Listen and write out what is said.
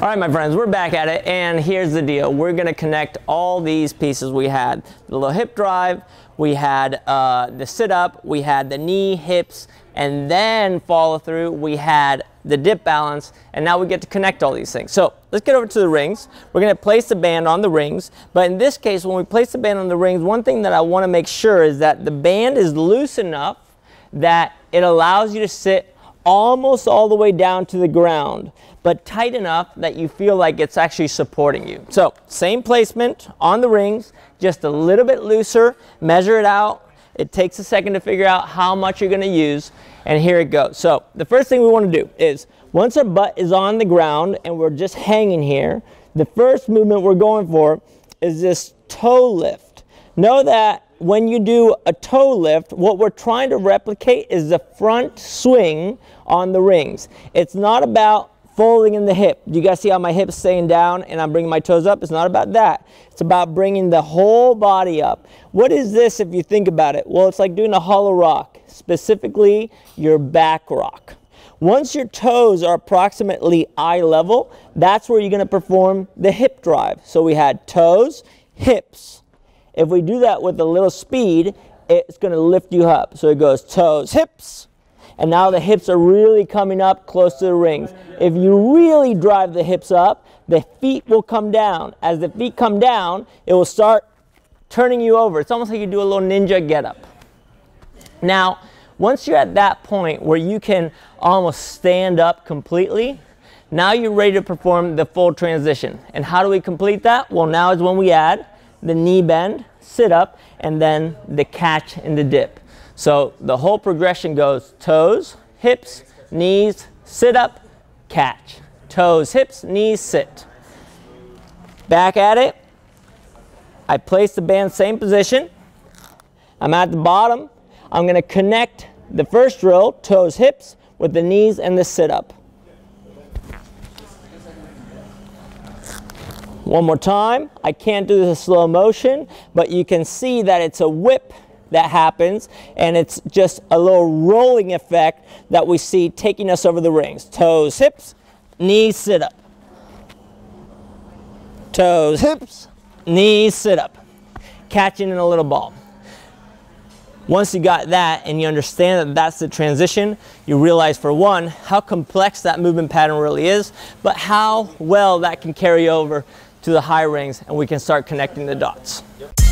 All right, my friends, we're back at it, and here's the deal. We're gonna connect all these pieces. We had the little hip drive, we had the sit-up, we had the knee, hips, and then follow through, we had the dip balance, and now we get to connect all these things. So let's get over to the rings. We're gonna place the band on the rings, but in this case, when we place the band on the rings, one thing that I wanna make sure is that the band is loose enough that it allows you to sit almost all the way down to the ground, but tight enough that you feel like it's actually supporting you. So same placement on the rings, just a little bit looser. Measure it out. It takes a second to figure out how much you're going to use, and here it goes. So the first thing we want to do is, once our butt is on the ground and we're just hanging here, the first movement we're going for is this toe lift. Know that when you do a toe lift, what we're trying to replicate is the front swing on the rings. It's not about folding in the hip. Do you guys see how my hip's staying down and I'm bringing my toes up? It's not about that. It's about bringing the whole body up. What is this if you think about it? Well, it's like doing a hollow rock, specifically your back rock. Once your toes are approximately eye level, that's where you're going to perform the hip drive. So we had toes, hips. If we do that with a little speed, it's going to lift you up. So it goes toes, hips, and now the hips are really coming up close to the rings. If you really drive the hips up, the feet will come down. As the feet come down, it will start turning you over. It's almost like you do a little ninja get-up. Now, once you're at that point where you can almost stand up completely, now you're ready to perform the full transition. And how do we complete that? Well, now is when we add the knee bend, sit up, and then the catch and the dip. So the whole progression goes toes, hips, knees, sit up, catch. Toes, hips, knees, sit. Back at it. I place the band same position. I'm at the bottom. I'm going to connect the first drill, toes, hips, with the knees and the sit up. One more time. I can't do this in slow motion, but you can see that it's a whip that happens, and it's just a little rolling effect that we see taking us over the rings. Toes, hips, knees, sit up. Toes, hips, knees, sit up. Catching in a little ball. Once you got that and you understand that that's the transition, you realize, for one, how complex that movement pattern really is, but how well that can carry over to the high rings, and we can start connecting the dots. Yep.